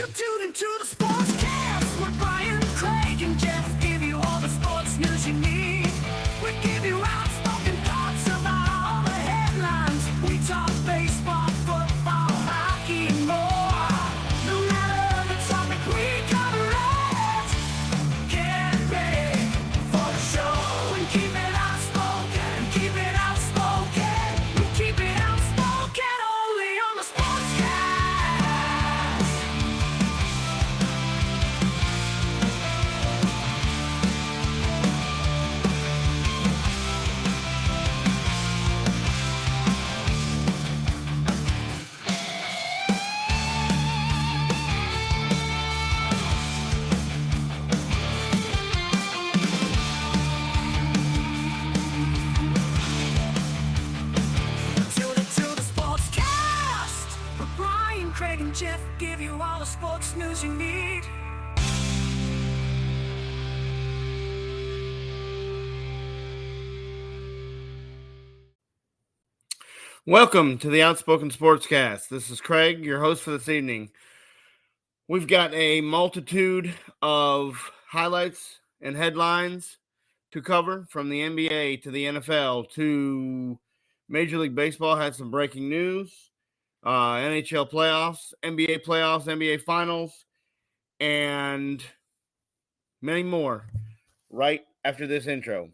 You tune into the Sportscast with Brian, Craig, and Jeff. Give you all the sports news you need. We give you outspoken thoughts about all the headlines. We talk baseball, football, hockey, and more. No matter the topic, we cover it. Get ready for the show and keep it outspoken. Keep it outspoken. We keep it outspoken only on the Sportscast. Tune into the Sportscast with Brian, Craig, and Jeff. Give you all the sports news you need. Welcome to the Outspoken Sportscast. This is Craig, your host for this evening. We've got a multitude of highlights and headlines to cover, from the NBA to the NFL to Major League Baseball. Had some breaking news, NHL playoffs, NBA finals, and many more right after this intro.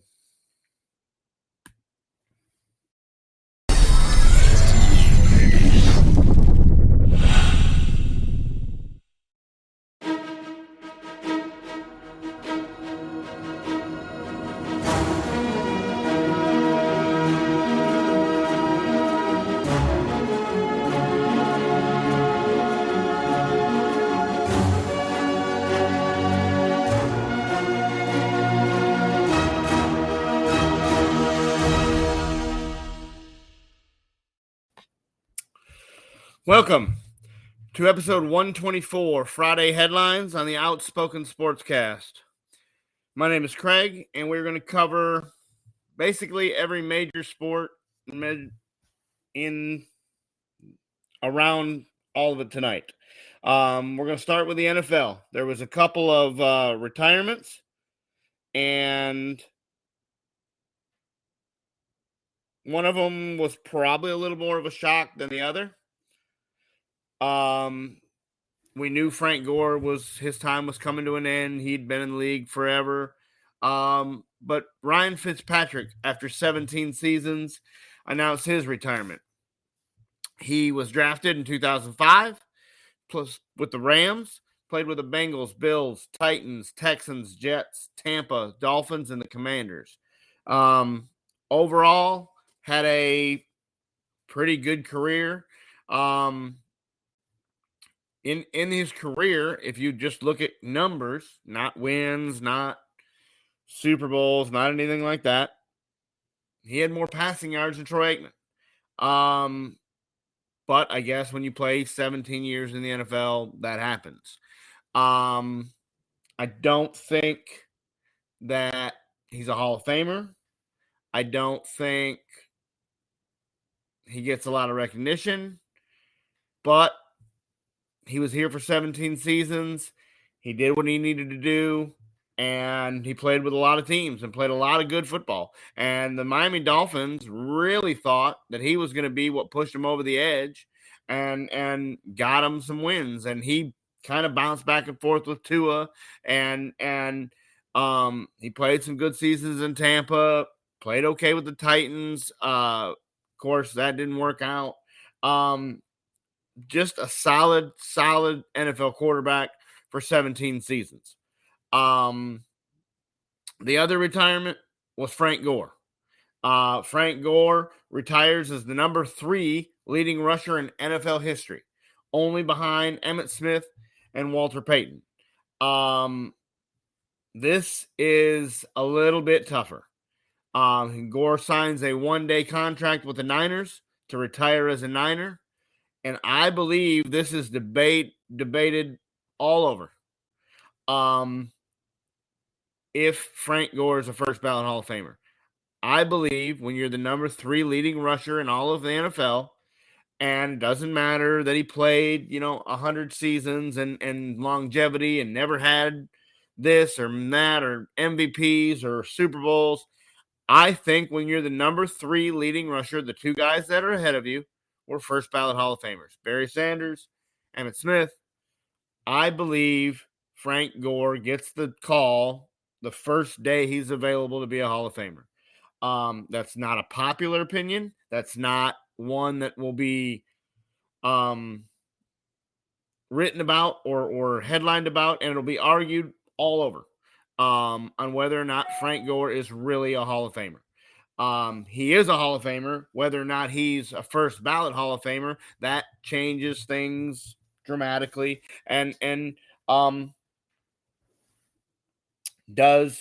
Welcome to episode 124, Friday Headlines on the Outspoken Sportscast. My name is Craig, and we're going to cover basically every major sport in around all of it tonight. We're going to start with the NFL. There was a couple of retirements, and one of them was probably a little more of a shock than the other. We knew Frank Gore his time was coming to an end. He'd been in the league forever. But Ryan Fitzpatrick, after 17 seasons, announced his retirement. He was drafted in 2005, plus with the Rams, played with the Bengals, Bills, Titans, Texans, Jets, Tampa, Dolphins, and the Commanders. Overall, had a pretty good career. In his career, if you just look at numbers, not wins, not Super Bowls, not anything like that, he had more passing yards than Troy Aikman. But I guess when you play 17 years in the NFL, that happens. I don't think that he's a Hall of Famer. I don't think he gets a lot of recognition, but he was here for 17 seasons. He did what he needed to do, and he played with a lot of teams and played a lot of good football. And the Miami Dolphins really thought that he was going to be what pushed him over the edge and got him some wins. And he kind of bounced back and forth with Tua, and he played some good seasons in Tampa, played okay with the Titans. Of course, that didn't work out. Just a solid NFL quarterback for 17 seasons. The other retirement was Frank Gore. Frank Gore retires as the number 3 leading rusher in NFL history, only behind Emmitt Smith and Walter Payton. This is a little bit tougher. Gore signs a 1-day contract with the Niners to retire as a Niner. And I believe this is debated all over. If Frank Gore is a first ballot Hall of Famer. I believe when you're the number 3 leading rusher in all of the NFL, And it doesn't matter that he played, 100 seasons and longevity and never had this or that or MVPs or Super Bowls. I think when you're the number 3 leading rusher, the 2 guys that are ahead of you were first ballot Hall of Famers, Barry Sanders, Emmitt Smith. I believe Frank Gore gets the call the first day he's available to be a Hall of Famer. That's not a popular opinion. That's not one that will be written about or headlined about, and it'll be argued all over on whether or not Frank Gore is really a Hall of Famer. He is a Hall of Famer. Whether or not he's a first ballot Hall of Famer, that changes things dramatically. And does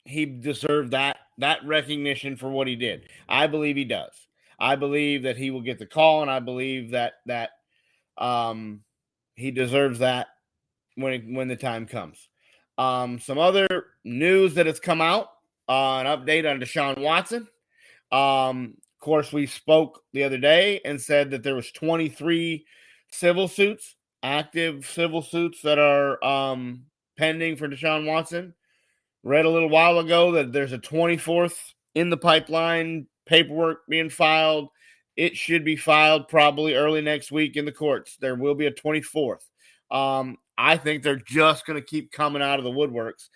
he deserve that recognition for what he did? I believe he does. I believe that he will get the call, and I believe that he deserves that when the time comes. Some other news that has come out, an update on Deshaun Watson. Of course, we spoke the other day and said that there was 23 active civil suits that are pending for Deshaun Watson. Read a little while ago that there's a 24th in the pipeline, paperwork being filed. It should be filed probably early next week in the courts. There will be a 24th. I think they're just going to keep coming out of the woodworks.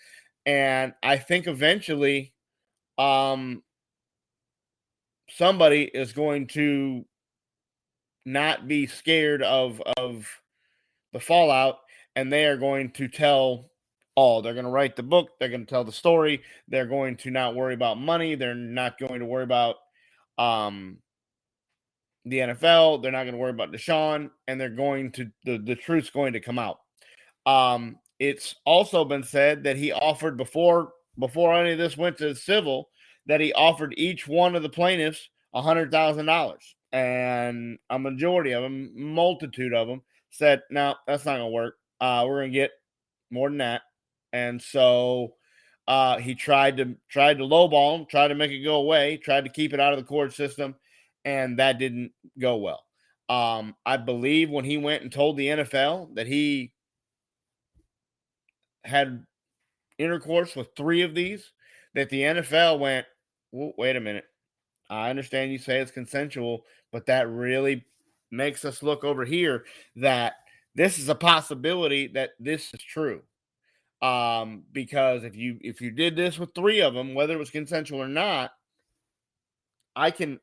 And I think eventually somebody is going to not be scared of the fallout, and they are going to tell all. They're going to write the book. They're going to tell the story. They're going to not worry about money. They're not going to worry about the NFL. They're not going to worry about Deshaun, and they're going to the truth's going to come out. It's also been said that he offered before any of this went to civil, that he offered each one of the plaintiffs $100,000, and a majority of them, multitude of them, said, "No, that's not going to work. We're going to get more than that." And so he tried to lowball him, tried to make it go away, tried to keep it out of the court system, and that didn't go well. I believe when he went and told the NFL that he had intercourse with 3 of these, that the NFL went, well, wait a minute. I understand you say it's consensual, but that really makes us look over here that this is a possibility that this is true. Because if you did this with 3 of them, whether it was consensual or not, I'm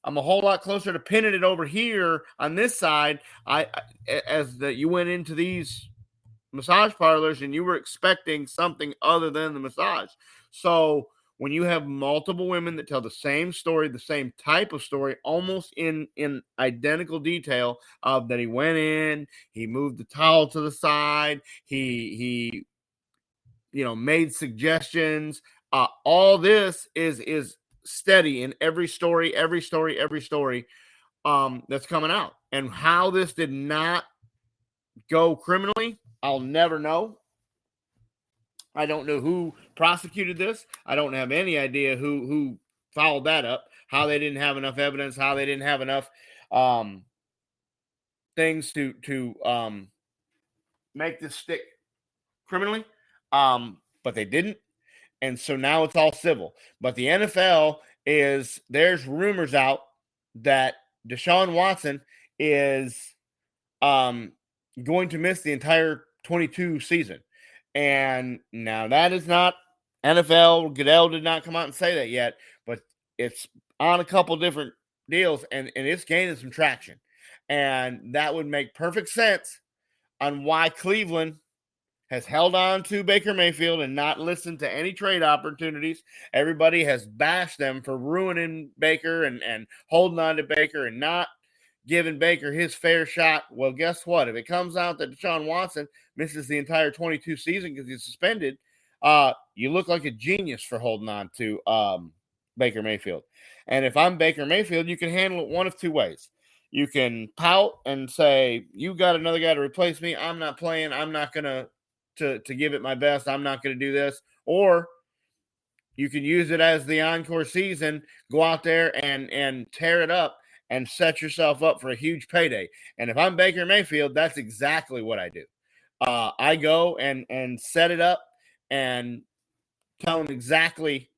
a whole lot closer to pinning it over here on this side. As that you went into these massage parlors and you were expecting something other than the massage. So when you have multiple women that tell the same story, the same type of story, almost in identical detail, of that he went in, he moved the towel to the side, he made suggestions. All this is steady in every story that's coming out. And how this did not go criminally, I'll never know. I don't know who prosecuted this. I don't have any idea who followed that up, how they didn't have enough evidence, how they didn't have enough things to make this stick criminally. But they didn't. And so now it's all civil. But the NFL there's rumors out that Deshaun Watson is going to miss the entire 22 season. And now that is not NFL. Goodell did not come out and say that yet, but it's on a couple different deals, and it's gaining some traction. And that would make perfect sense on why Cleveland has held on to Baker Mayfield and not listened to any trade opportunities. Everybody has bashed them for ruining Baker and holding on to Baker and not giving Baker his fair shot. Well, guess what? If it comes out that Deshaun Watson misses the entire 22 season because he's suspended, you look like a genius for holding on to Baker Mayfield. And if I'm Baker Mayfield, you can handle it one of 2 ways. You can pout and say, you got another guy to replace me. I'm not playing. I'm not going to give it my best. I'm not going to do this. Or you can use it as the encore season, go out there and tear it up and set yourself up for a huge payday. And if I'm Baker Mayfield, that's exactly what I do. I go and set it up and tell him exactly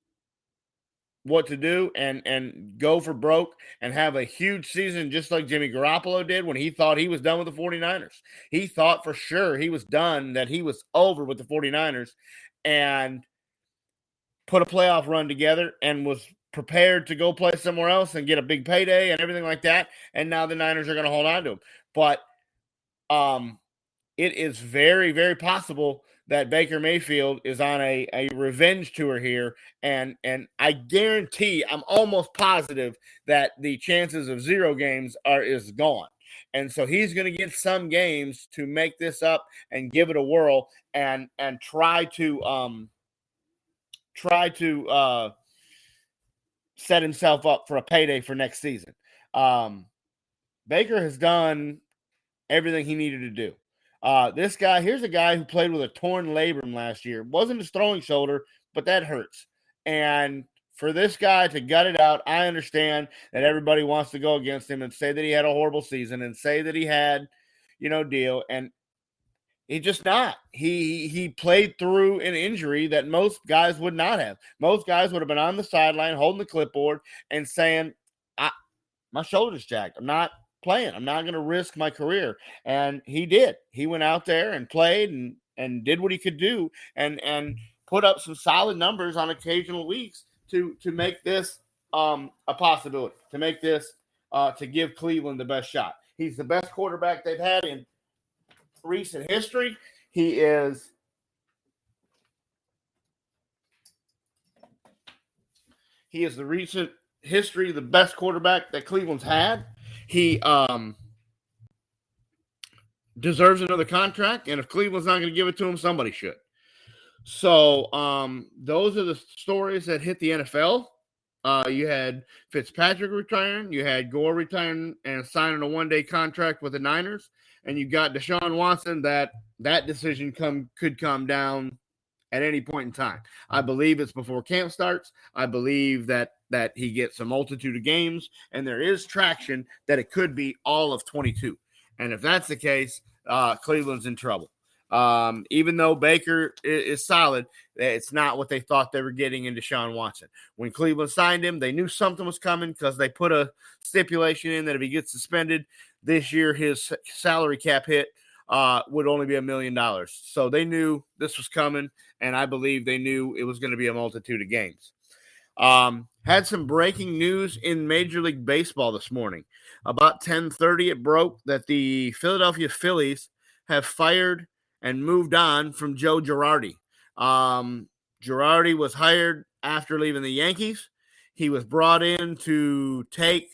what to do and go for broke and have a huge season just like Jimmy Garoppolo did when he thought he was done with the 49ers. He thought for sure he was done, that he was over with the 49ers, and put a playoff run together and was prepared to go play somewhere else and get a big payday and everything like that. And now the Niners are going to hold on to him. But it is very, very possible that Baker Mayfield is on a revenge tour here. And I guarantee, I'm almost positive that the chances of 0 games is gone. And so he's going to get some games to make this up and give it a whirl and try to set himself up for a payday for next season. Baker has done everything he needed to do. This guy, here's a guy who played with a torn labrum last year. Wasn't his throwing shoulder, but that hurts. And for this guy to gut it out, I understand that everybody wants to go against him and say that he had a horrible season and say that he had, deal. And he just not. He played through an injury that most guys would not have. Most guys would have been on the sideline holding the clipboard and saying, my shoulder's jacked. I'm not playing. I'm not going to risk my career. And he did. He went out there and played and did what he could do and put up some solid numbers on occasional weeks to make this a possibility, to make this to give Cleveland the best shot. He's the best quarterback they've had in recent history. He is the recent history, the best quarterback that Cleveland's had. He deserves another contract, and if Cleveland's not going to give it to him, somebody should. So those are the stories that hit the NFL. You had Fitzpatrick retiring, you had Gore retiring and signing a one-day contract with the Niners, and you got Deshaun Watson. That decision could come down at any point in time. I believe it's before camp starts. I believe that he gets a multitude of games, and there is traction that it could be all of 22. And if that's the case, Cleveland's in trouble. Even though Baker is solid, it's not what they thought they were getting in Deshaun Watson. When Cleveland signed him, they knew something was coming because they put a stipulation in that if he gets suspended this year, his salary cap hit would only be $1 million. So they knew this was coming, and I believe they knew it was going to be a multitude of games. Had some breaking news in Major League Baseball this morning. About 10:30, it broke that the Philadelphia Phillies have fired and moved on from Joe Girardi. Girardi was hired after leaving the Yankees. He was brought in to take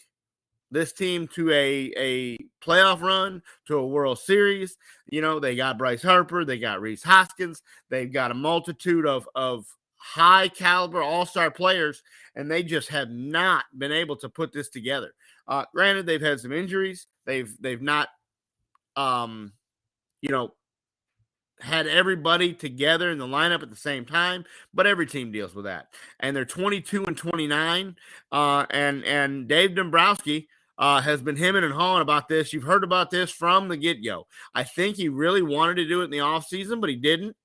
this team to a playoff run, to a World Series. They got Bryce Harper, they got Rhys Hoskins, they've got a multitude of high caliber all-star players, and they just have not been able to put this together. Granted, they've had some injuries. They've not, had everybody together in the lineup at the same time, but every team deals with that. And they're 22-29, and Dave Dombrowski has been hemming and hawing about this. You've heard about this from the get-go. I think he really wanted to do it in the offseason, but he didn't.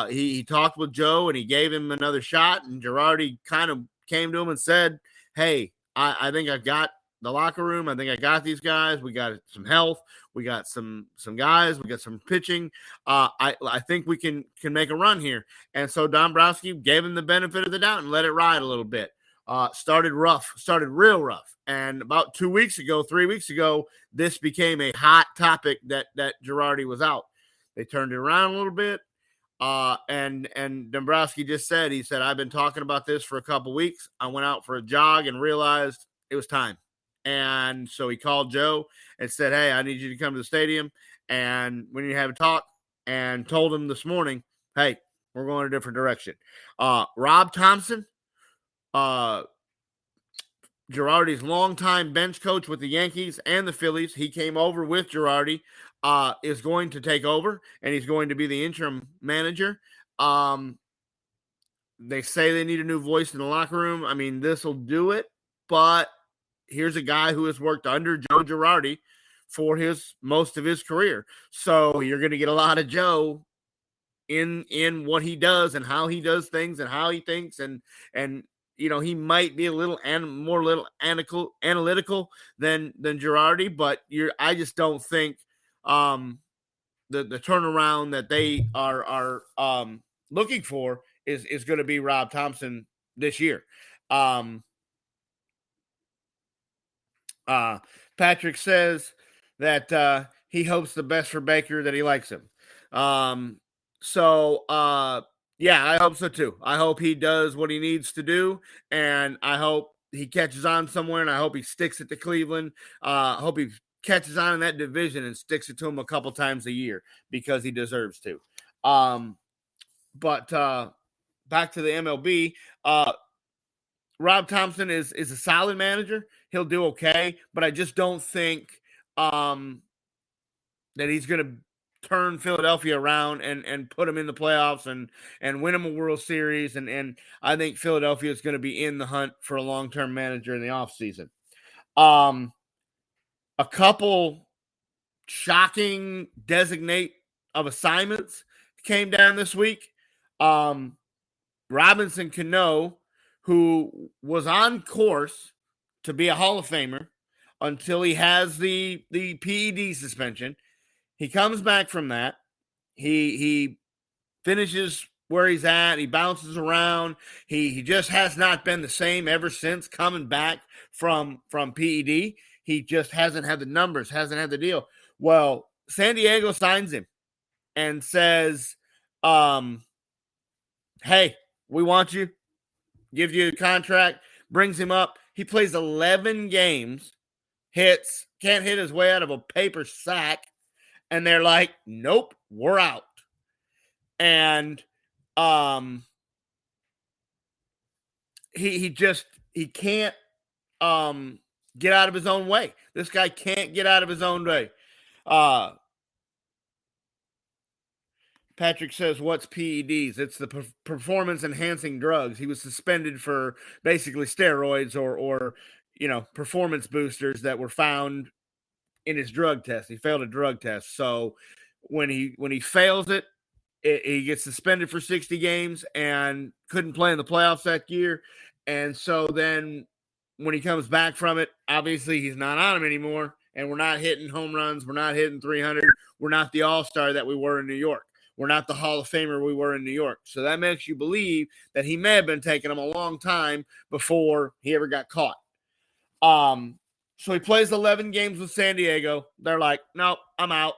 He talked with Joe, and he gave him another shot, and Girardi kind of came to him and said, hey, I think I've got the locker room. I think I got these guys. We got some health. We got some guys. We got some pitching. I think we can make a run here. And so Dombrowski gave him the benefit of the doubt and let it ride a little bit. Started real rough. And about 3 weeks ago, this became a hot topic that Girardi was out. They turned it around a little bit. And Dombrowski just said, I've been talking about this for a couple weeks. I went out for a jog and realized it was time. And so he called Joe and said, hey, I need you to come to the stadium. And we need to have a talk, and told him this morning, hey, we're going a different direction. Rob Thompson, Girardi's longtime bench coach with the Yankees and the Phillies, he came over with Girardi, is going to take over, and he's going to be the interim manager. They say they need a new voice in the locker room. I mean, this will do it, but here's a guy who has worked under Joe Girardi for most of his career. So you're going to get a lot of Joe in what he does and how he does things and how he thinks, and he might be a little more analytical than Girardi, but I just don't think the turnaround that they are looking for is going to be Rob Thompson this year. Patrick says that he hopes the best for Baker, that he likes him. Yeah, I hope so too. I hope he does what he needs to do, and I hope he catches on somewhere, and I hope he sticks it to Cleveland. I hope he catches on in that division and sticks it to him a couple times a year, because he deserves to. But back to the MLB, Rob Thompson is a solid manager. He'll do okay, but I just don't think that he's going to turn Philadelphia around and put them in the playoffs and win them a World Series. And I think Philadelphia is going to be in the hunt for a long-term manager in the offseason. A couple shocking designate of assignments came down this week. Robinson Cano, who was on course to be a Hall of Famer until he has the PED suspension. He comes back from that. He finishes where he's at. He bounces around. He just has not been the same ever since coming back from PED. He just hasn't had the numbers, hasn't had the deal. Well, San Diego signs him and says, hey, we want you. Gives you a contract, brings him up. He plays 11 games, can't hit his way out of a paper sack. And they're like, nope, we're out. And he can't get out of his own way. This guy can't get out of his own way. Patrick says, what's PEDs? It's the performance-enhancing drugs. He was suspended for basically steroids or performance boosters that were found in his drug test. He failed a drug test. So when he fails it, he gets suspended for 60 games and couldn't play in the playoffs that year. And so then when he comes back from it, obviously he's not on him anymore, and we're not hitting home runs. We're not hitting 300. We're not the all-star that we were in New York. We're not the Hall of Famer we were in New York. So that makes you believe that he may have been taking him a long time before he ever got caught. So he plays 11 games with San Diego. They're like, nope, I'm out.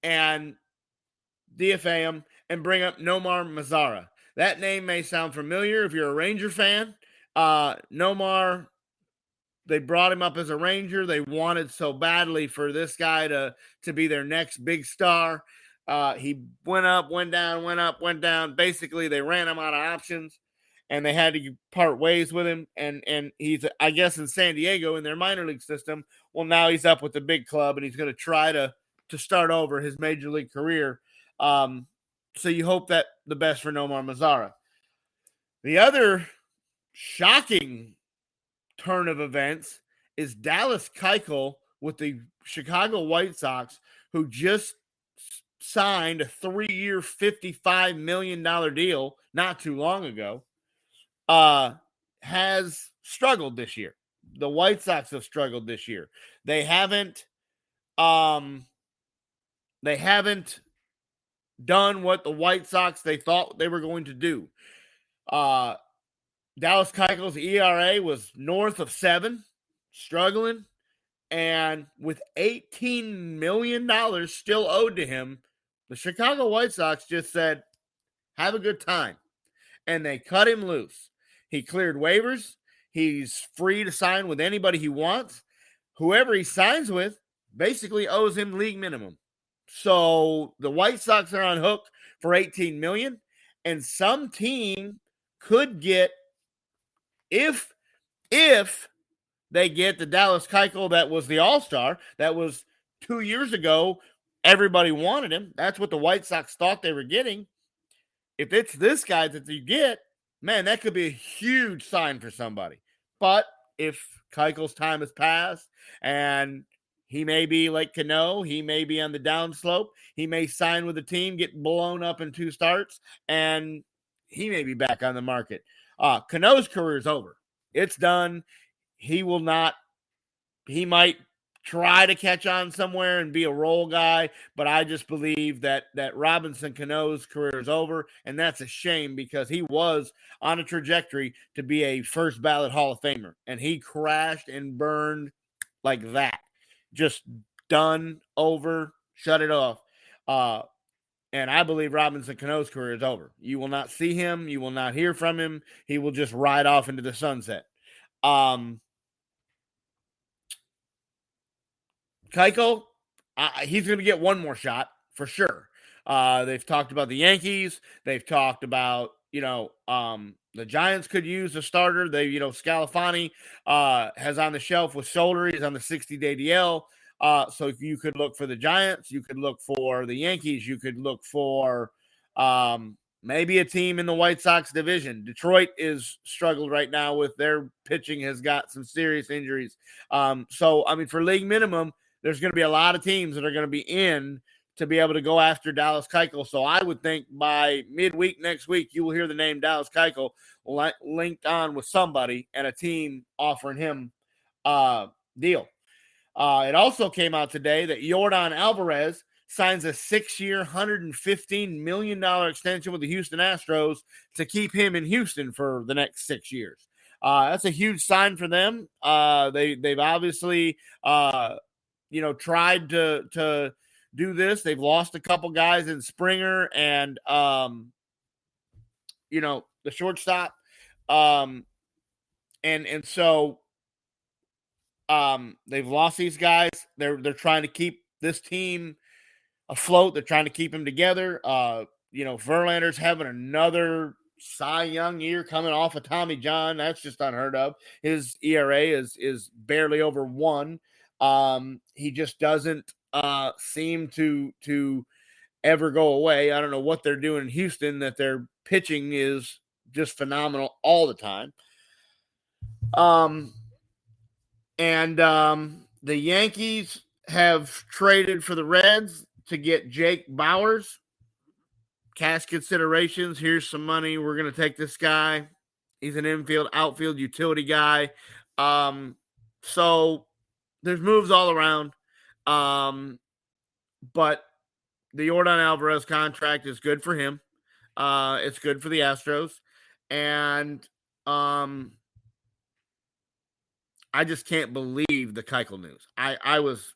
And DFA him and bring up Nomar Mazara. That name may sound familiar if you're a Ranger fan. Nomar, they brought him up as a Ranger. They wanted so badly for this guy to be their next big star. He went up, went down, went up, went down. Basically, they ran him out of options, and they had to part ways with him. And he's, I guess, in San Diego in their minor league system. Well, now he's up with the big club, and he's going to try to start over his major league career. So you hope that the best for Nomar Mazara. The other shocking turn of events is Dallas Keuchel with the Chicago White Sox, who just signed a 3-year, $55 million deal not too long ago, has struggled this year. The White Sox have struggled this year. They haven't done what the White Sox they thought they were going to do. Dallas Keuchel's ERA was north of 7, struggling, and with $18 million still owed to him, the Chicago White Sox just said, have a good time, and they cut him loose. He cleared waivers. He's free to sign with anybody he wants. Whoever he signs with basically owes him league minimum. So the White Sox are on hook for $18 million, and some team could get, if they get the Dallas Keuchel that was the all-star, that was 2 years ago, everybody wanted him. That's what the White Sox thought they were getting. If it's this guy that you get, man, that could be a huge sign for somebody. But if Keuchel's time has passed and he may be like Cano, he may be on the downslope, he may sign with the team, get blown up in 2 starts, and he may be back on the market. Cano's career is over. It's done. He will not, he might try to catch on somewhere and be a role guy, but I just believe that Robinson Cano's career is over, and that's a shame because he was on a trajectory to be a first ballot Hall of Famer, and he crashed and burned like that. Just done, over, shut it off. And I believe Robinson Cano's career is over. You will not see him. You will not hear from him. He will just ride off into the sunset. Keuchel, he's going to get one more shot for sure. They've talked about the Yankees. They've talked about, the Giants could use a starter. Scalafani has on the shelf with shoulder. He's on the 60-day DL. So if you could look for the Giants, you could look for the Yankees, you could look for maybe a team in the White Sox division. Detroit is struggled right now with their pitching, has got some serious injuries. For league minimum, there's going to be a lot of teams that are going to be in to be able to go after Dallas Keuchel. So I would think by midweek next week, you will hear the name Dallas Keuchel linked on with somebody and a team offering him a deal. It also came out today that Yordan Alvarez signs a 6-year, $115 million extension with the Houston Astros to keep him in Houston for the next 6 years. That's a huge sign for them. They've obviously tried to do this. They've lost a couple guys in Springer and the shortstop. So they've lost these guys. They're trying to keep this team afloat. They're trying to keep them together. Verlander's having another Cy Young year coming off of Tommy John. That's just unheard of. His ERA is barely over 1. He just doesn't seem to ever go away. I don't know what they're doing in Houston, that their pitching is just phenomenal all the time. The Yankees have traded for the Reds to get Jake Bauers. Cash considerations. Here's some money. We're going to take this guy. He's an infield, outfield utility guy. So there's moves all around. But the Yordan Alvarez contract is good for him. It's good for the Astros. And I just can't believe the Keuchel news. I was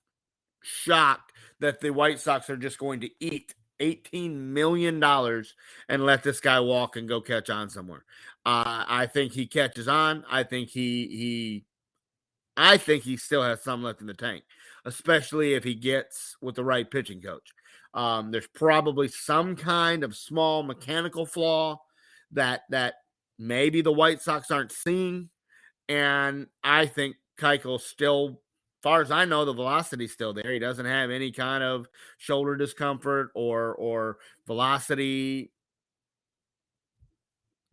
shocked that the White Sox are just going to eat $18 million and let this guy walk and go catch on somewhere. I think he catches on. I think he still has some left in the tank, especially if he gets with the right pitching coach. There's probably some kind of small mechanical flaw that maybe the White Sox aren't seeing. And I think Keuchel still, as far as I know, the velocity's still there. He doesn't have any kind of shoulder discomfort or velocity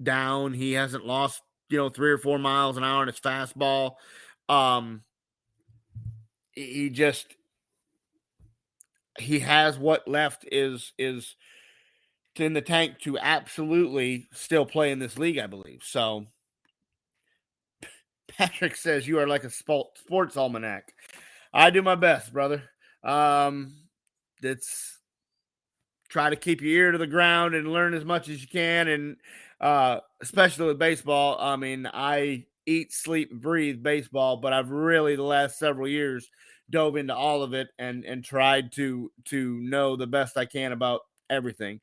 down. He hasn't lost, 3 or 4 miles an hour in his fastball. He has what left is in the tank to absolutely still play in this league, I believe. So Patrick says you are like a sports almanac. I do my best, brother. It's try to keep your ear to the ground and learn as much as you can. And especially with baseball, I eat, sleep, and breathe baseball, but I've really the last several years dove into all of it and tried to know the best I can about everything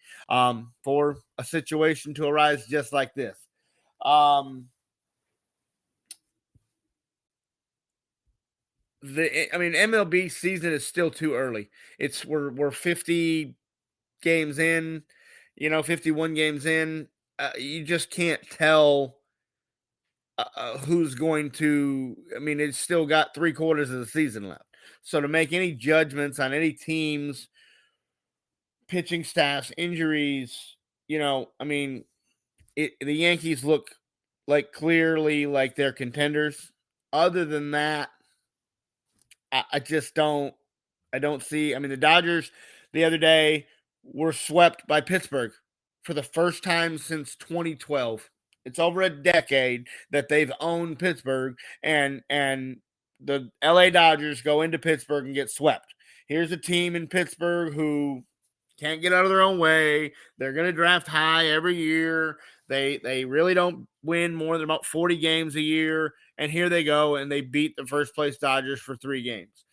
for a situation to arise just like this. MLB season is still too early. We're 50 games in, 51 games in. You just can't tell who's going to. It's still got 3/4 of the season left. So to make any judgments on any teams, pitching staffs, injuries, the Yankees look clearly like they're contenders. Other than that, I just don't. I don't see. I mean, the Dodgers the other day were swept by Pittsburgh for the first time since 2012. It's over a decade that they've owned Pittsburgh, and the LA Dodgers go into Pittsburgh and get swept. Here's a team in Pittsburgh who can't get out of their own way. They're going to draft high every year. They really don't win more than about 40 games a year, and here they go and they beat the first place Dodgers for 3 games.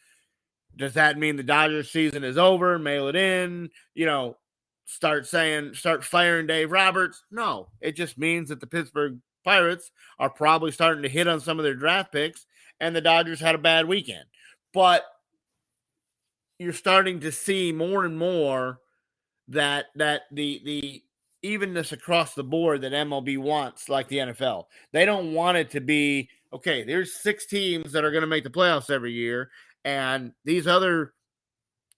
Does that mean the Dodgers season is over? Mail it in, start firing Dave Roberts? No, it just means that the Pittsburgh Pirates are probably starting to hit on some of their draft picks, and the Dodgers had a bad weekend. But you're starting to see more and more that the evenness across the board that MLB wants, like the NFL. They don't want it to be, okay, there's 6 teams that are going to make the playoffs every year, and these other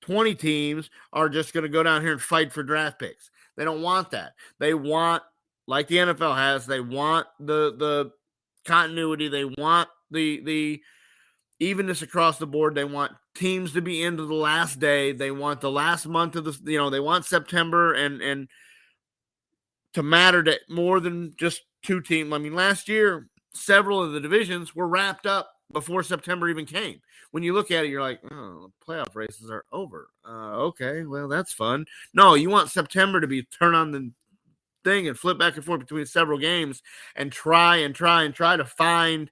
20 teams are just going to go down here and fight for draft picks. They don't want that. They want, like the NFL has, they want the continuity. They want the evenness across the board. They want teams to be into the last day. They want the last month of they want September and to matter to more than just 2 teams. I mean, last year, several of the divisions were wrapped up before September even came. When you look at it, you're like, oh, the playoff races are over. Okay, well, that's fun. No, you want September to be turn on the thing and flip back and forth between several games and try to find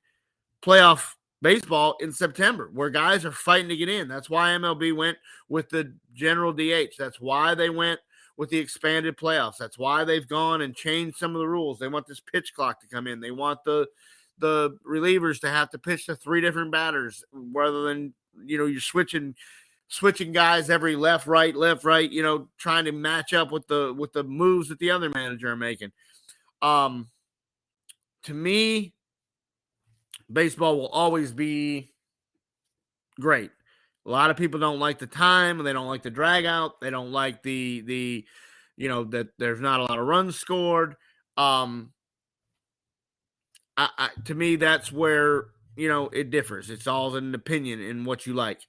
playoff baseball in September where guys are fighting to get in. That's why MLB went with the general DH. That's why they went with the expanded playoffs. That's why they've gone and changed some of the rules. They want this pitch clock to come in. They want the relievers to have to pitch to 3 different batters rather than, you're switching guys every left, right, trying to match up with the moves that the other manager are making. To me, baseball will always be great. A lot of people don't like the time. They don't like the drag out. They don't like the that there's not a lot of runs scored. To me, that's where, it differs. It's all an opinion in what you like.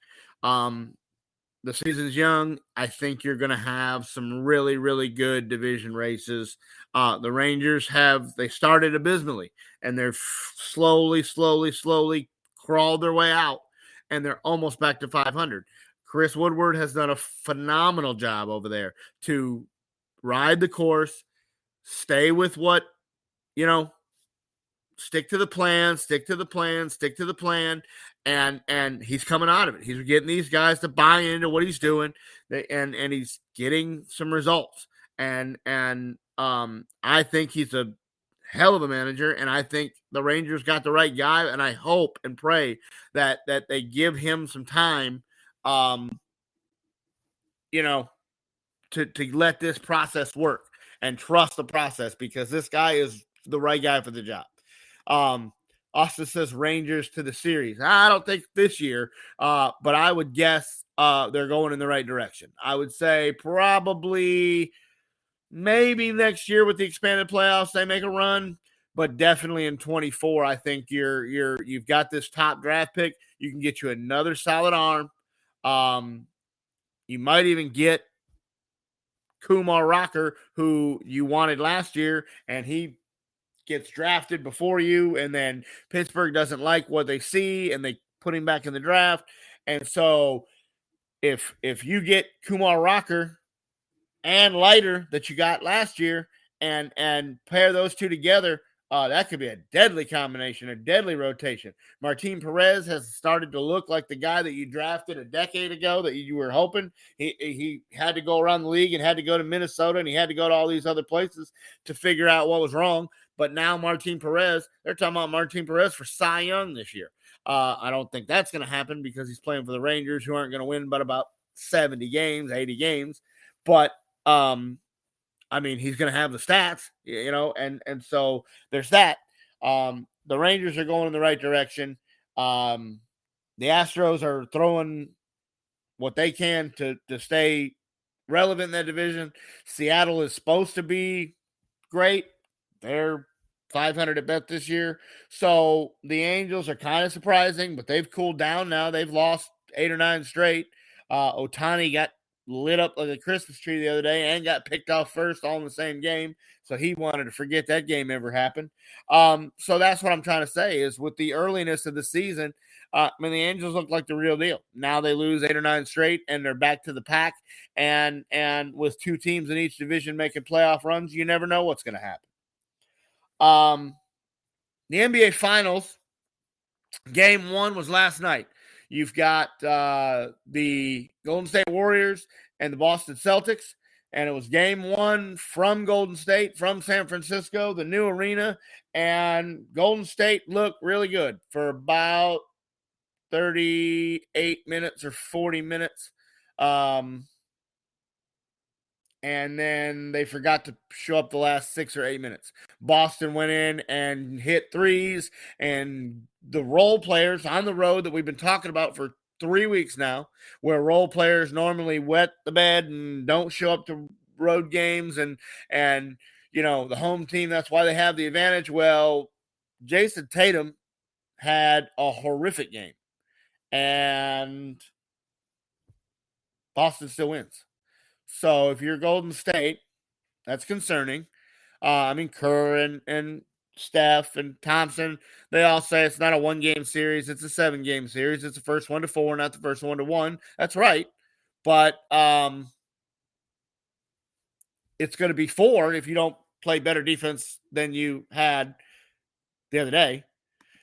The season's young. I think you're going to have some really, really good division races. The Rangers they started abysmally, and they're slowly crawled their way out, and they're almost back to 500. Chris Woodward has done a phenomenal job over there to ride the course, stay with what, stick to the plan, and he's coming out of it. He's getting these guys to buy into what he's doing, and he's getting some results. And I think he's a hell of a manager, and I think the Rangers got the right guy, and I hope and pray that they give him some time, to let this process work and trust the process, because this guy is the right guy for the job. Austin says Rangers to the series. I don't think this year, but I would guess they're going in the right direction. I would say probably maybe next year with the expanded playoffs they make a run, but definitely in 24 I think you've got this top draft pick. You can get you another solid arm. You might even get Kumar Rocker, who you wanted last year, and he gets drafted before you, and then Pittsburgh doesn't like what they see, and they put him back in the draft. And so if you get Kumar Rocker and Leiter that you got last year and pair those two together, that could be a deadly combination, a deadly rotation. Martin Perez has started to look like the guy that you drafted a decade ago that you were hoping. He had to go around the league and had to go to Minnesota, and he had to go to all these other places to figure out what was wrong. But now Martin Perez, they're talking about Martin Perez for Cy Young this year. I don't think that's going to happen because he's playing for the Rangers, who aren't going to win but about 70 games, 80 games. But, I mean, he's going to have the stats, and so there's that. The Rangers are going in the right direction. The Astros are throwing what they can to stay relevant in that division. Seattle is supposed to be great. They're 500 at bet this year. So the Angels are kind of surprising, but they've cooled down now. They've lost 8 or 9 straight. Ohtani got lit up like a Christmas tree the other day and got picked off first all in the same game. So he wanted to forget that game ever happened. So that's what I'm trying to say is with the earliness of the season, I mean, the Angels look like the real deal. Now they lose 8 or 9 straight and they're back to the pack. And with 2 teams in each division making playoff runs, you never know what's going to happen. The NBA Finals, game 1 was last night. You've got the Golden State Warriors and the Boston Celtics, and it was game 1 from Golden State, from San Francisco, the new arena, and Golden State looked really good for about 38 minutes or 40 minutes. And then they forgot to show up the last 6 or 8 minutes. Boston went in and hit threes, and the role players on the road that we've been talking about for 3 weeks now, where role players normally wet the bed and don't show up to road games and you know, the home team, that's why they have the advantage. Well, Jason Tatum had a horrific game, and Boston still wins. So if you're Golden State, that's concerning. I mean, Kerr and Steph and Thompson, they all say it's not a 1-game series. It's a 7-game series. It's the first 1 to 4, not the first 1 to 1. That's right. But it's going to be 4 if you don't play better defense than you had the other day.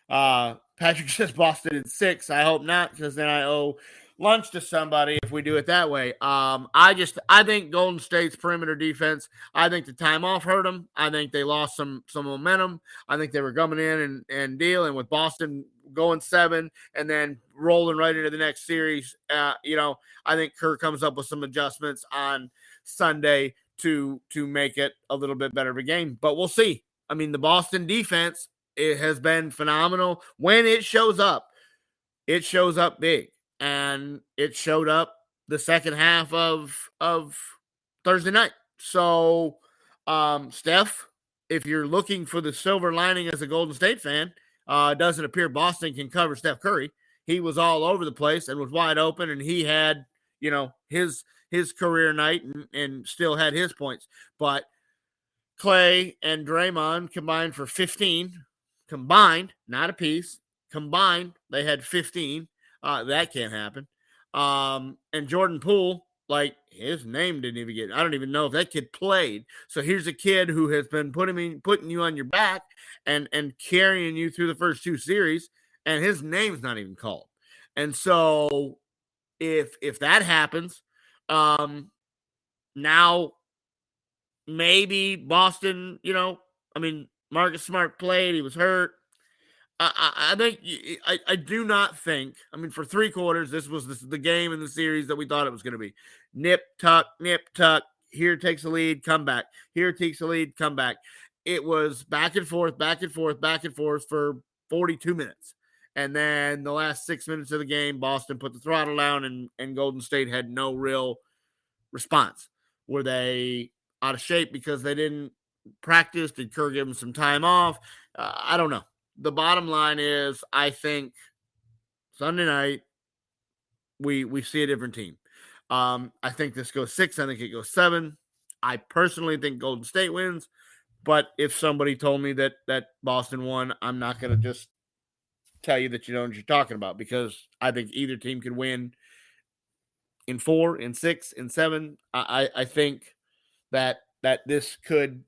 Patrick says Boston in 6. I hope not, because then I owe lunch to somebody if we do it that way. I think Golden State's perimeter defense, I think the time off hurt them. I think they lost some momentum. I think they were coming in and dealing with Boston going 7 and then rolling right into the next series. You know, I think Kerr comes up with some adjustments on Sunday to make it a little bit better of a game, but we'll see. I mean, the Boston defense, it has been phenomenal. When it shows up big. And it showed up the second half of Thursday night. So, Steph, if you're looking for the silver lining as a Golden State fan, it doesn't appear Boston can cover Steph Curry. He was all over the place and was wide open, and he had, you know, his career night and still had his points. But Clay and Draymond combined for 15. Combined, not a piece. Combined, they had 15. That can't happen. And Jordan Poole, like, his name didn't even get. I don't even know if that kid played. So here's a kid who has been putting you on your back and carrying you through the first 2 series, and his name's not even called. And so if that happens, now maybe Boston, you know, I mean, Marcus Smart played. He was hurt. I think I do not think. I mean, for 3 quarters, this was the game in the series that we thought it was going to be. Nip tuck. Here takes a lead, come back. Here takes a lead, come back. It was back and forth for 42 minutes, and then the last 6 minutes of the game, Boston put the throttle down, and Golden State had no real response. Were they out of shape because they didn't practice? Did Kerr give them some time off? I don't know. The bottom line is, I think Sunday night we see a different team. I think this goes 6. I think it goes 7. I personally think Golden State wins, but if somebody told me that Boston won, I'm not going to just tell you that you know what you're talking about, because I think either team could win in 4, in 6, in 7. I think that this could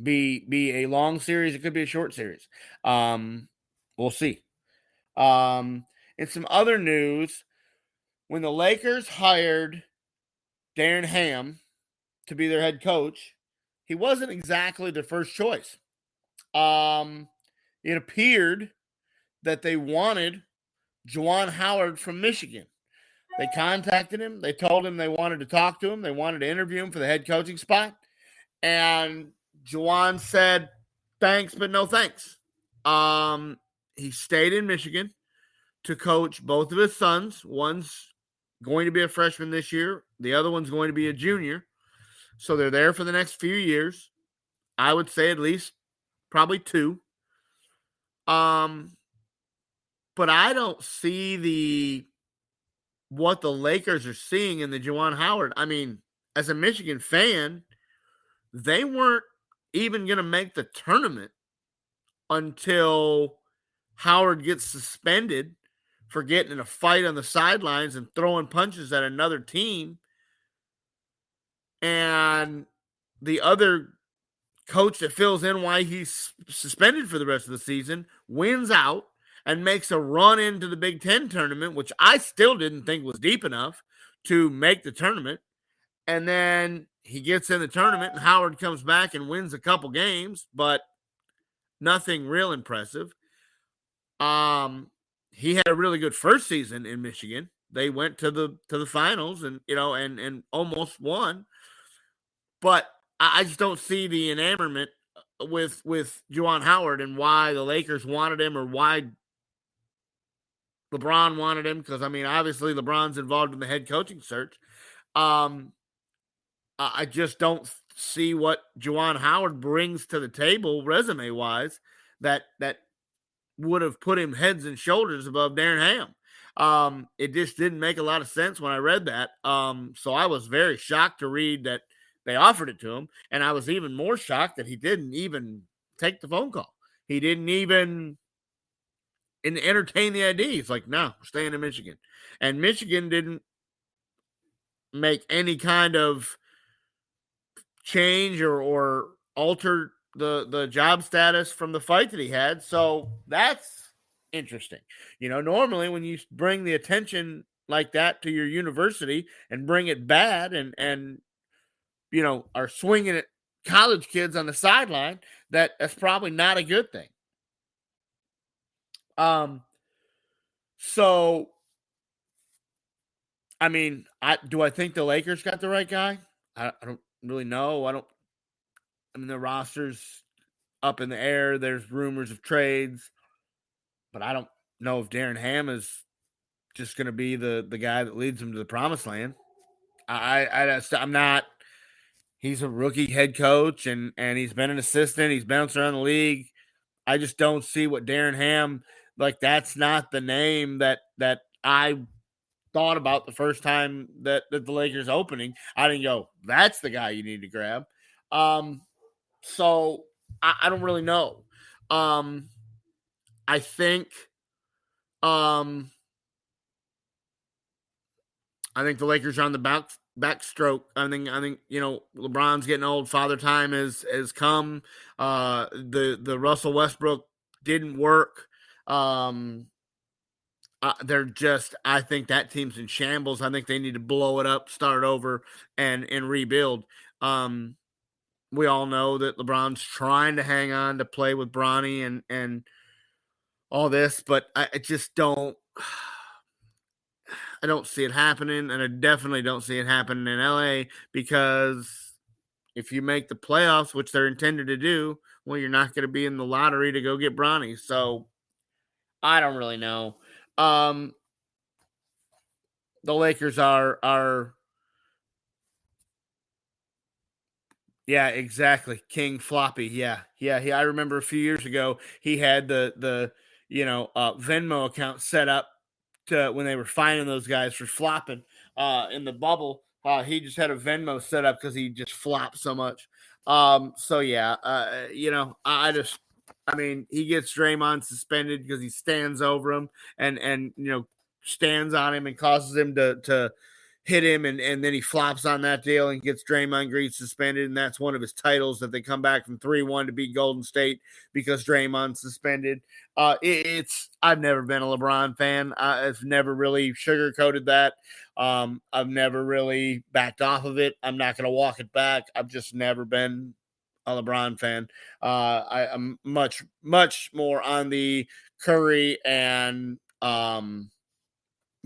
be a long series. It could be a short series. We'll see. In some other news, when the Lakers hired Darren Ham to be their head coach, he wasn't exactly their first choice. It appeared that they wanted Juwan Howard from Michigan. They contacted him. They told him they wanted to talk to him. They wanted to interview him for the head coaching spot. And Juwan said, thanks, but no thanks. He stayed in Michigan to coach both of his sons. One's going to be a freshman this year. The other one's going to be a junior. So they're there for the next few years. I would say at least probably 2. Um, but I don't see what the Lakers are seeing in the Juwan Howard. I mean, as a Michigan fan, they weren't even going to make the tournament until Howard gets suspended for getting in a fight on the sidelines and throwing punches at another team. And the other coach that fills in why he's suspended for the rest of the season wins out and makes a run into the Big Ten tournament, which I still didn't think was deep enough to make the tournament. And then he gets in the tournament and Howard comes back and wins a couple games, but nothing real impressive. He had a really good first season in Michigan. They went to the finals and and almost won. But I just don't see the enamorment with Juwan Howard and why the Lakers wanted him or why LeBron wanted him. Because I mean, obviously LeBron's involved in the head coaching search. I just don't see what Juwan Howard brings to the table resume wise that would have put him heads and shoulders above Darren Ham. It just didn't make a lot of sense when I read that. So I was very shocked to read that they offered it to him, and I was even more shocked that he didn't even take the phone call. He didn't even entertain the idea. He's like, no, we're staying in Michigan. And Michigan didn't make any kind of change or alter the job status from the fight that he had. So that's interesting. Normally when you bring the attention like that to your university and bring it bad and are swinging at college kids on the sideline, that's probably not a good thing. So I mean, do I think the Lakers got the right guy? I don't really know. I mean, the roster's up in the air. There's rumors of trades, but I don't know if Darren Ham is just going to be the guy that leads them to the promised land. I'm not. He's a rookie head coach, and he's been an assistant. He's bounced around the league. I just don't see what Darren Ham, like, that's not the name that I thought about the first time that the Lakers opening. I didn't go, that's the guy you need to grab. So I don't really know. I think the Lakers are on the backstroke. I think LeBron's getting old. Father time has come. The Russell Westbrook didn't work. They're just, I think that team's in shambles. I think they need to blow it up, start over, and rebuild. We all know that LeBron's trying to hang on to play with Bronny and all this, but I just don't. I don't see it happening, and I definitely don't see it happening in LA, because if you make the playoffs, which they're intended to do, well, you're not going to be in the lottery to go get Bronny. So I don't really know. The Lakers are yeah, exactly. King Floppy. Yeah. I remember a few years ago he had the Venmo account set up to when they were finding those guys for flopping in the bubble. He just had a Venmo set up because he just flopped so much. So yeah, I mean, he gets Draymond suspended because he stands over him and stands on him and causes him to hit him, and then he flops on that deal and gets Draymond Green suspended, and that's one of his titles that they come back from 3-1 to beat Golden State because Draymond's suspended. I've never been a LeBron fan. I've never really sugarcoated that. I've never really backed off of it. I'm not going to walk it back. I've just never been a LeBron fan. I'm much more on the Curry and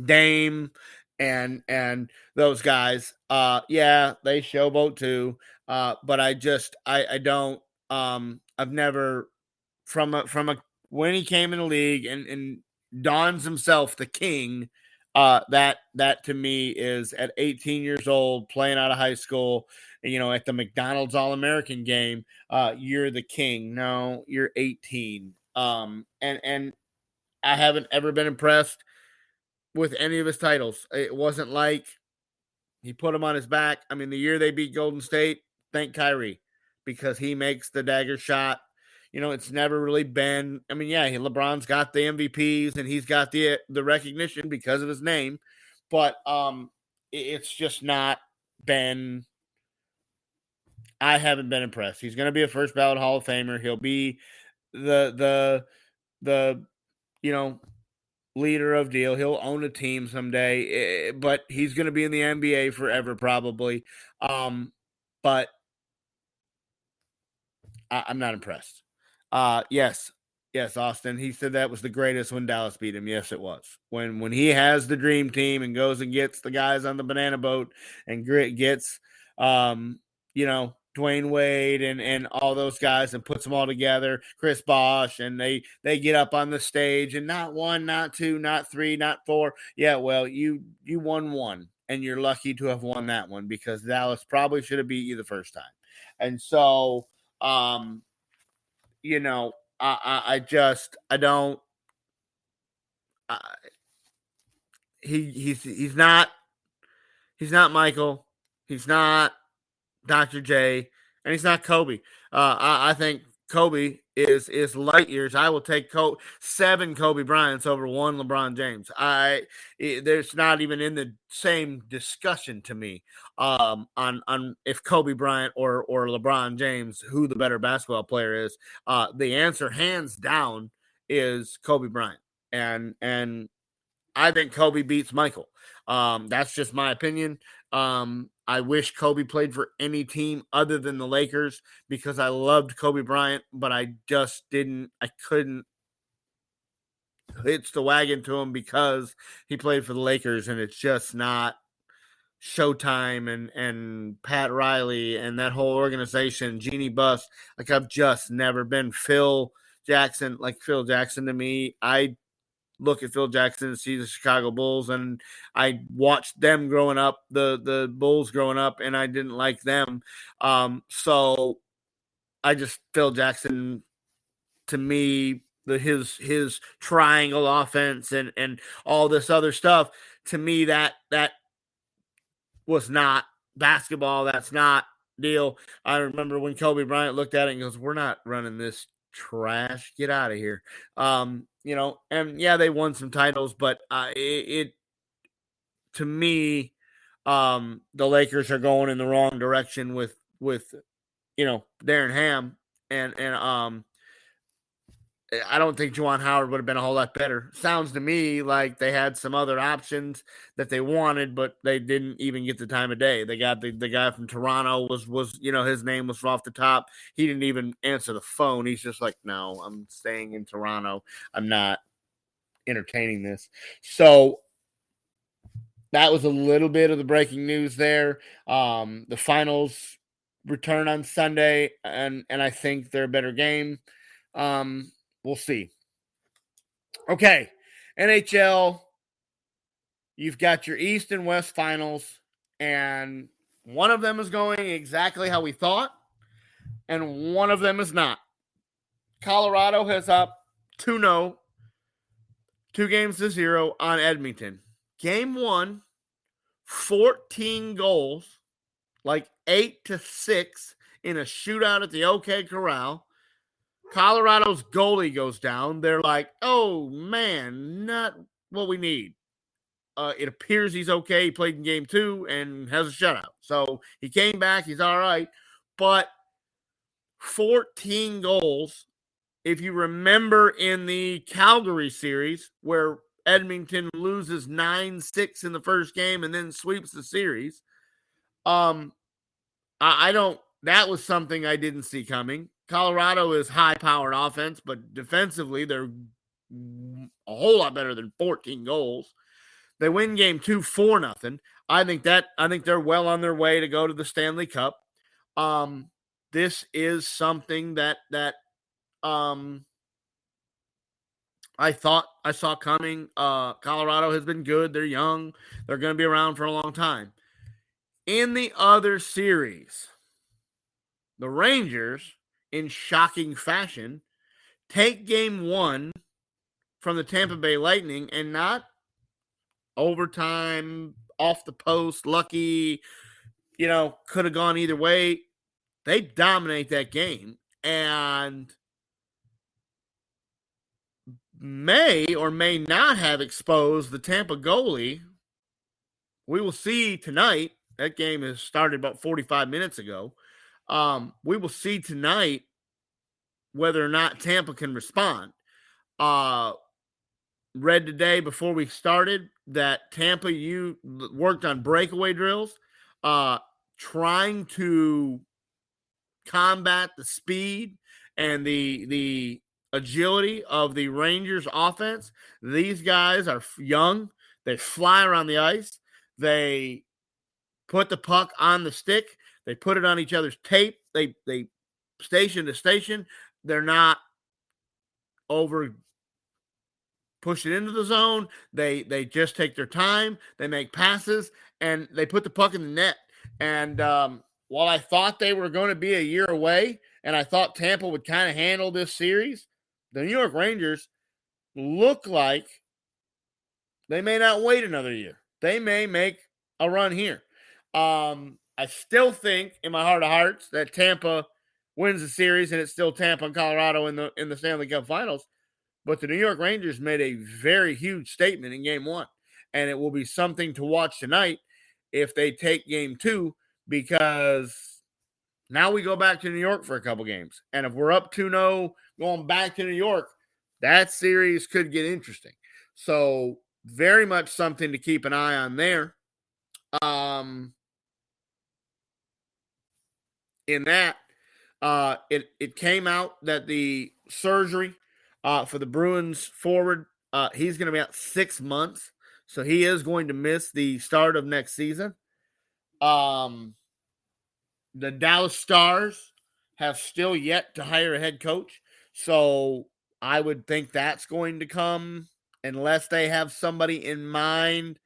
Dame and those guys. Yeah, they showboat too. But I don't. I've never from a when he came in the league and dons himself the king. That to me is at 18 years old, playing out of high school, at the McDonald's All-American game, you're the king. No, you're 18. And I haven't ever been impressed with any of his titles. It wasn't like he put him on his back. I mean, the year they beat Golden State, thank Kyrie, because he makes the dagger shot. It's never really been. I mean, yeah, LeBron's got the MVPs and he's got the recognition because of his name, but it's just not been. I haven't been impressed. He's going to be a first ballot Hall of Famer. He'll be the leader of deal. He'll own a team someday, but he's going to be in the NBA forever probably. But I'm not impressed. Yes, Austin. He said that was the greatest when Dallas beat him. Yes, it was. When he has the dream team and goes and gets the guys on the banana boat and gets, Dwayne Wade and all those guys and puts them all together, Chris Bosh, and they get up on the stage and not one, not two, not three, not four. Yeah, well, you won one and you're lucky to have won that one because Dallas probably should have beat you the first time. And so, I don't. He's not Michael. He's not Dr. J, and he's not Kobe. I think Kobe is light years. I will take 7 Kobe Bryants over 1 LeBron James. There's not even in the same discussion to me on if Kobe Bryant or LeBron James, who the better basketball player is. The answer, hands down, is Kobe Bryant, and I think Kobe beats Michael. That's just my opinion. I wish Kobe played for any team other than the Lakers because I loved Kobe Bryant, but I couldn't hitch the wagon to him because he played for the Lakers, and it's just not Showtime and Pat Riley and that whole organization, Jeannie Buss. Like, I've just never been Phil Jackson. Like, Phil Jackson to me, I look at Phil Jackson and see the Chicago Bulls, and I watched them growing up, the Bulls growing up, and I didn't like them. So I just, Phil Jackson, to me, his triangle offense and all this other stuff, to me, that was not basketball. That's not deal. I remember when Kobe Bryant looked at it and goes, "We're not running this trash. Get out of here." And yeah, they won some titles, but it to me, the Lakers are going in the wrong direction with Darren Ham, and I don't think Juwan Howard would have been a whole lot better. Sounds to me like they had some other options that they wanted, but they didn't even get the time of day. They got the guy from Toronto was his name was off the top. He didn't even answer the phone. He's just like, "No, I'm staying in Toronto. I'm not entertaining this." So that was a little bit of the breaking news there. The finals return on Sunday, and I think they're a better game. We'll see. Okay, NHL, you've got your East and West finals, and one of them is going exactly how we thought, and one of them is not. Colorado has up 2-0, 2-0 on Edmonton. Game 1, 14 goals, like 8-6 in a shootout at the OK Corral. Colorado's goalie goes down. They're like, "Oh, man, not what we need." It appears he's okay. He played in game 2 and has a shutout. So he came back. He's all right. But 14 goals, if you remember in the Calgary series where Edmonton loses 9-6 in the first game and then sweeps the series, that was something I didn't see coming. Colorado is high-powered offense, but defensively, they're a whole lot better than 14 goals. They win game 2 4-0. I think they're well on their way to go to the Stanley Cup. This is something that I thought I saw coming. Colorado has been good. They're young. They're going to be around for a long time. In the other series, the Rangers, in shocking fashion, take game one from the Tampa Bay Lightning, and not overtime, off the post, lucky, could have gone either way. They dominate that game and may or may not have exposed the Tampa goalie. We will see tonight. That game has started about 45 minutes ago. We will see tonight whether or not Tampa can respond. Read today before we started that Tampa you worked on breakaway drills, trying to combat the speed and the agility of the Rangers offense. These guys are young. They fly around the ice. They put the puck on the stick. They put it on each other's tape. They station to station. They're not over push it into the zone. They just take their time. They make passes and they put the puck in the net. And while I thought they were going to be a year away, and I thought Tampa would kind of handle this series, the New York Rangers look like they may not wait another year. They may make a run here. I still think in my heart of hearts that Tampa wins the series, and it's still Tampa and Colorado in the Stanley Cup Finals. But the New York Rangers made a very huge statement in game one, and it will be something to watch tonight if they take game two, because now we go back to New York for a couple games. And if we're up 2-0 going back to New York, that series could get interesting. So very much something to keep an eye on there. In that, it came out that the surgery for the Bruins forward, he's going to be out 6 months. So he is going to miss the start of next season. The Dallas Stars have still yet to hire a head coach. So I would think that's going to come unless they have somebody in mind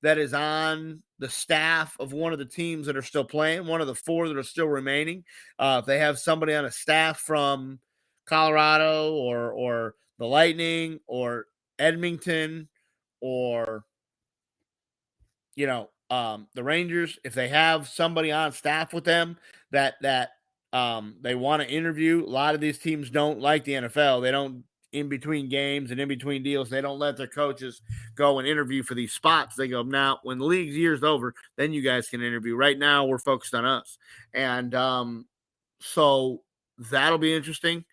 that is on the staff of one of the teams that are still playing, one of the four that are still remaining. If they have somebody on a staff from Colorado or the Lightning or Edmonton or the Rangers, if they have somebody on staff with them that they want to interview. A lot of these teams don't like the NFL. They don't, in between games and in between deals, they don't let their coaches go and interview for these spots. They go, now when the league's year's over, then you guys can interview. Right now we're focused on us. And so that'll be interesting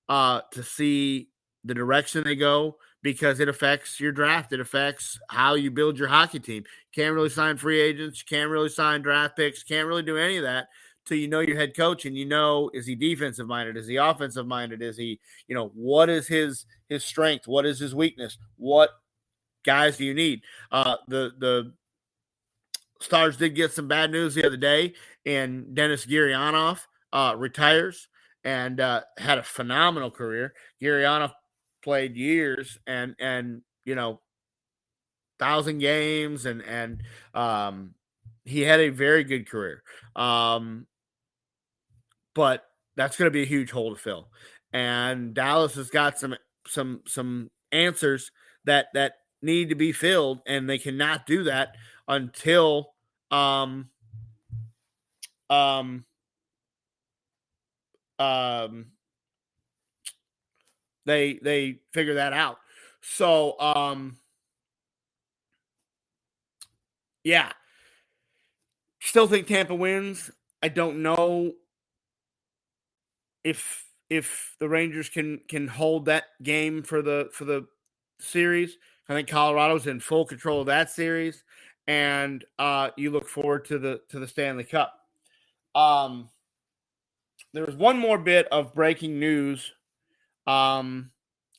to see the direction they go, because it affects your draft. It affects how you build your hockey team. You can't really sign free agents. You can't really sign draft picks. Can't really do any of that till you know your head coach and is he defensive minded? Is he offensive minded? Is he, what is his strength? What is his weakness? What guys do you need? The Stars did get some bad news the other day, and Dennis Gurianov retires and had a phenomenal career. Gurianov played years and 1,000 games and he had a very good career. But that's going to be a huge hole to fill. And Dallas has got some answers that need to be filled, and they cannot do that until they figure that out. So yeah, still think Tampa wins. I don't know if the Rangers can hold that game for the series. I think Colorado's in full control of that series, and you look forward to the Stanley Cup. There was one more bit of breaking news, and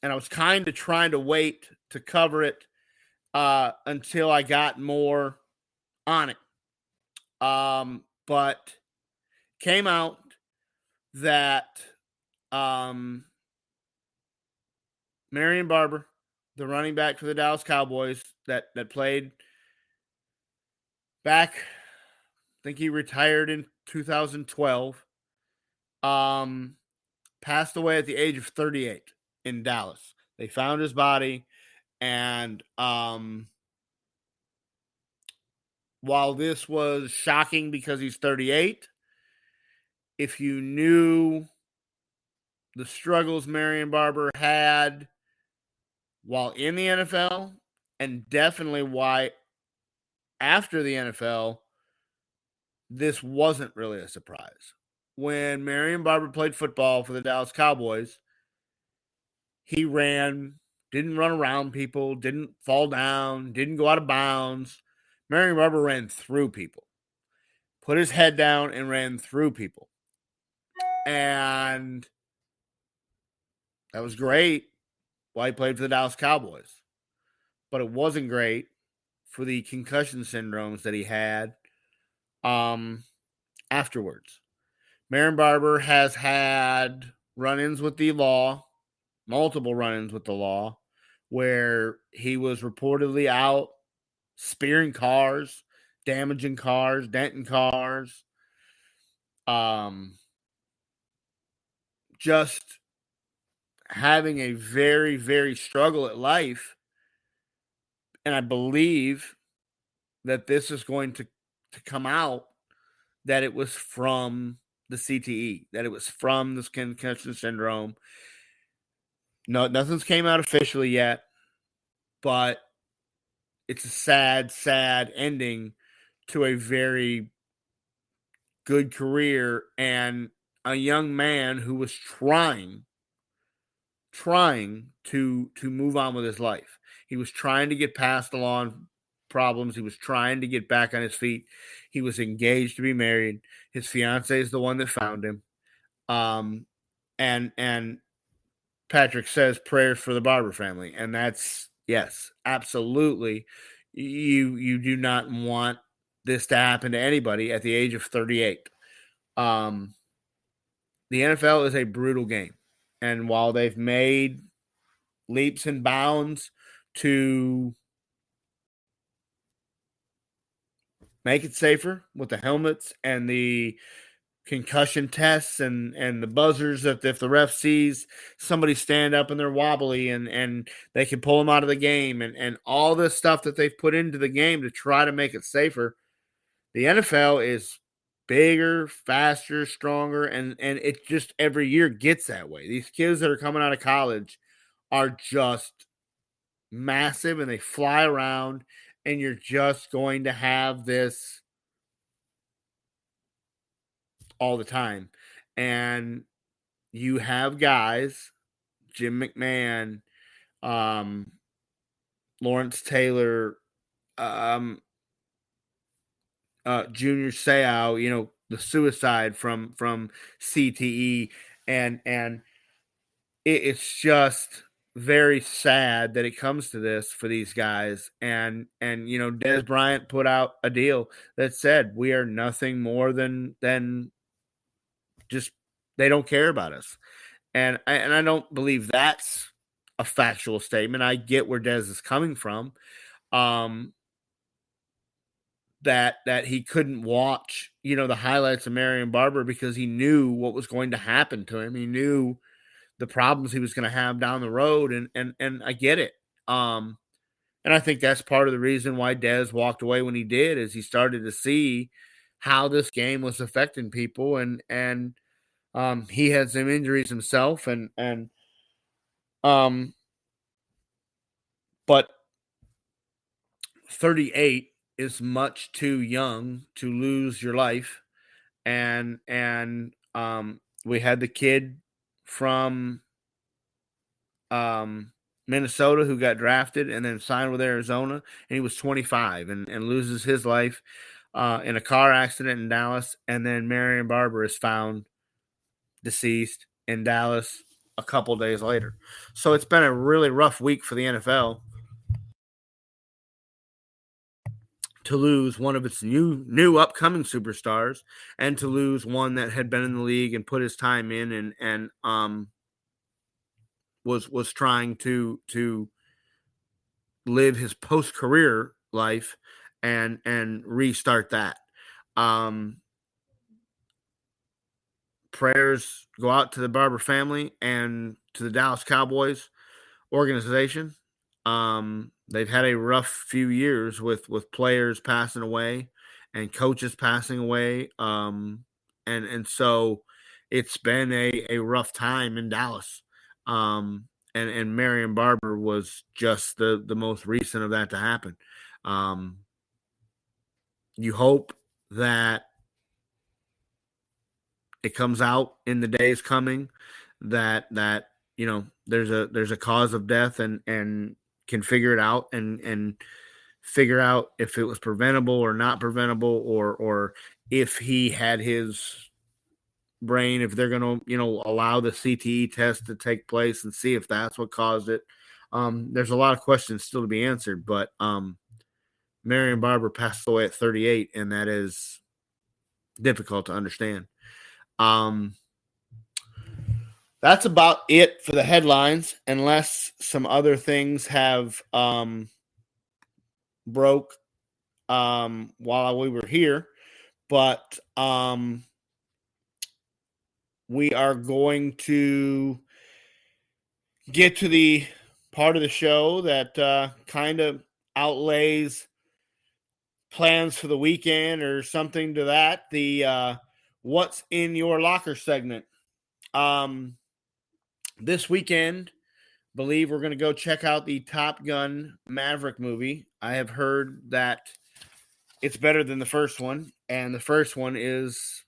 I was kind of trying to wait to cover it until I got more on it. But came out that Marion Barber the running back for the Dallas Cowboys that played back. I think he retired in 2012. Passed away at the age of 38 in Dallas. They found his body, and while this was shocking because he's 38, if you knew the struggles Marion Barber had while in the NFL, and definitely why after the NFL, this wasn't really a surprise. When Marion Barber played football for the Dallas Cowboys, he didn't run around people, didn't fall down, didn't go out of bounds. Marion Barber ran through people, put his head down and ran through people. And that was great while he played for the Dallas Cowboys. But it wasn't great for the concussion syndromes that he had afterwards. Marion Barber has had run-ins with the law, multiple run-ins with the law, where he was reportedly out spearing cars, damaging cars, denting cars, just having a very, very struggle at life. And I believe that this is going to come out that it was from the CTE, that it was from this concussion syndrome. No, nothing's came out officially yet, but it's a sad, sad ending to a very good career and a young man who was trying to move on with his life. He was trying to get past the law problems. He was trying to get back on his feet. He was engaged to be married. His fiance is the one that found him. And Patrick says prayers for the Barber family, and that's yes, absolutely. You do not want this to happen to anybody at the age of 38. The NFL is a brutal game, and while they've made leaps and bounds to make it safer with the helmets and the concussion tests and the buzzers, that if the ref sees somebody stand up and they're wobbly and they can pull them out of the game, and all this stuff that they've put into the game to try to make it safer. The NFL is bigger, faster, stronger, and it just every year gets that way. These kids that are coming out of college are just massive and they fly around, and you're just going to have this all the time. And you have guys, Jim McMahon, Lawrence Taylor, Junior Seau, the suicide from CTE, and it's just very sad that it comes to this for these guys. And Des Bryant put out a deal that said we are nothing more than just they don't care about us. And I don't believe that's a factual statement. I get where Des is coming from. That he couldn't watch, the highlights of Marion Barber because he knew what was going to happen to him. He knew the problems he was going to have down the road, and I get it. And I think that's part of the reason why Des walked away when he did, is he started to see how this game was affecting people, and he had some injuries himself, but 38 is much too young to lose your life. And we had the kid from Minnesota who got drafted and then signed with Arizona, and he was 25 and loses his life in a car accident in Dallas. And then Marion Barber is found deceased in Dallas a couple days later. So it's been a really rough week for the NFL to lose one of its new upcoming superstars, and to lose one that had been in the league and put his time in and was trying to live his post-career life and restart that. Prayers go out to the Barber family and to the Dallas Cowboys organization. They've had a rough few years with players passing away and coaches passing away. And so it's been a rough time in Dallas. And Marion Barber was just the most recent of that to happen. You hope that it comes out in the days coming that there's a cause of death and can figure it out and figure out if it was preventable or not preventable, or if he had his brain, if they're going to allow the CTE test to take place and see if that's what caused it. There's a lot of questions still to be answered, but Marion Barber passed away at 38, and that is difficult to understand. That's about it for the headlines, unless some other things have broke while we were here. But we are going to get to the part of the show that kind of outlays plans for the weekend or something to that. The what's in your locker segment. This weekend, believe we're going to go check out the Top Gun Maverick movie. I have heard that it's better than the first one, and the first one is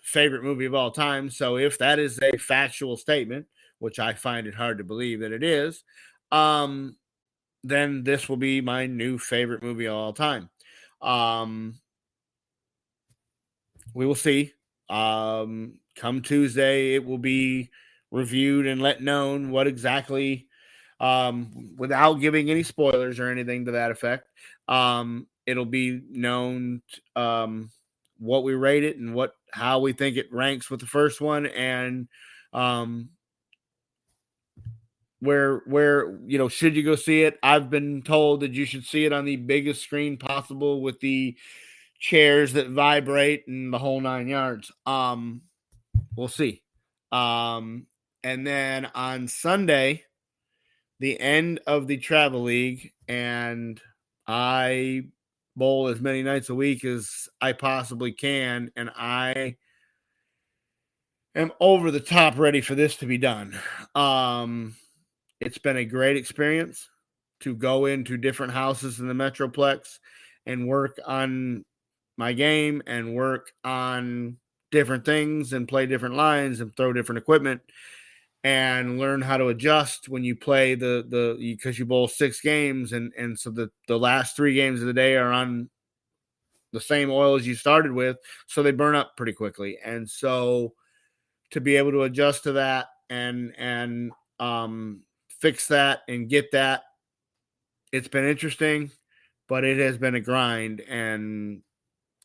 favorite movie of all time. So if that is a factual statement, which I find it hard to believe that it is, then this will be my new favorite movie of all time. We will see. Come Tuesday, it will be reviewed and let known what exactly, without giving any spoilers or anything to that effect. It'll be known what we rate it and how we think it ranks with the first one, and where should you go see it? I've been told that you should see it on the biggest screen possible with the chairs that vibrate and the whole 9 yards. We'll see. And then on Sunday, the end of the travel league, and I bowl as many nights a week as I possibly can, and I am over the top ready for this to be done. It's been a great experience to go into different houses in the Metroplex and work on my game and work on different things and play different lines and throw different equipment and learn how to adjust when you play because you bowl 6 games, and so the last 3 games of the day are on the same oil as you started with, so they burn up pretty quickly. And so to be able to adjust to that and fix that and get that, it's been interesting, but it has been a grind, and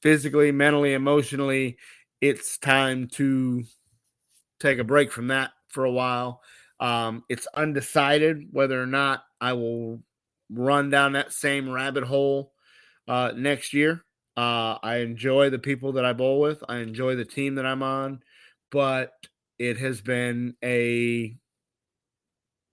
physically, mentally, emotionally, it's time to take a break from that for a while. It's undecided whether or not I will run down that same rabbit hole next year. I enjoy the people that I bowl with. I enjoy the team that I'm on, but it has been a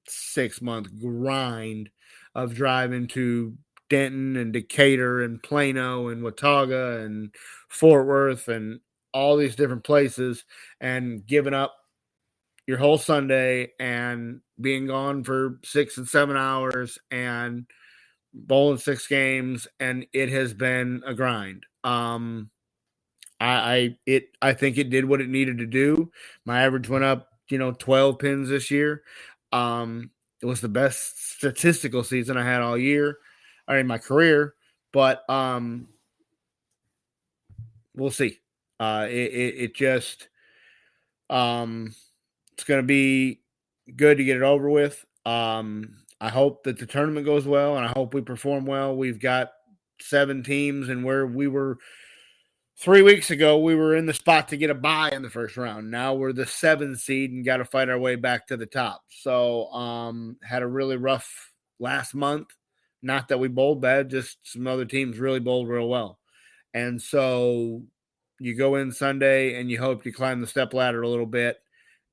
6-month grind of driving to Denton and Decatur and Plano and Watauga and Fort Worth and all these different places, and giving up your whole Sunday and being gone for 6 and 7 hours and bowling 6 games, and it has been a grind. I think it did what it needed to do. My average went up, 12 pins this year. It was the best statistical season I had all year, or in my career, but we'll see. It just it's going to be good to get it over with. I hope that the tournament goes well, and I hope we perform well. We've got 7 teams, and where we were 3 weeks ago, we were in the spot to get a bye in the first round. Now we're the 7th seed and got to fight our way back to the top. So had a really rough last month, Not that we bowled bad, just some other teams really bowled real well. And so you go in Sunday and you hope you climb the step ladder a little bit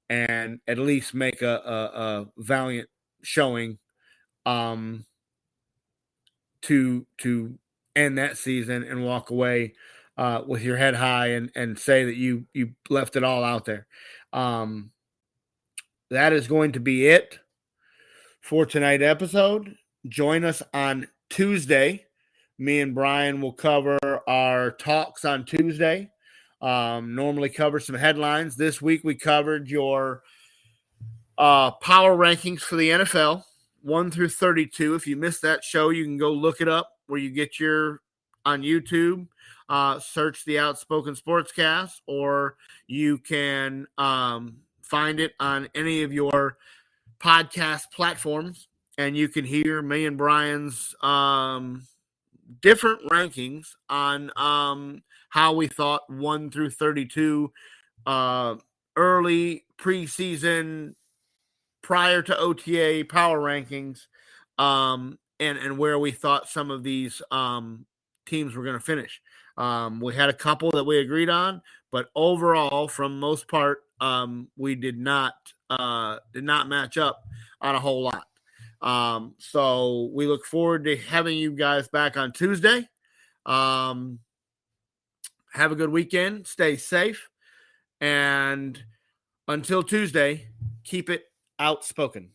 and at least make a valiant showing to end that season and walk away with your head high and say that you left it all out there. That is going to be it for tonight's episode. Join us on Tuesday. Me and Brian will cover our talks on Tuesday. Normally cover some headlines. This week we covered your power rankings for the NFL, 1 through 32. If you missed that show, you can go look it up where you get your on YouTube. Search the Outspoken Sportscast, or you can find it on any of your podcast platforms, and you can hear me and Brian's different rankings on how we thought 1 through 32 early preseason prior to OTA power rankings, and where we thought some of these teams were going to finish. We had a couple that we agreed on, but overall, from most part, we did not match up on a whole lot. So we look forward to having you guys back on Tuesday. Have a good weekend. Stay safe. And until Tuesday, keep it outspoken.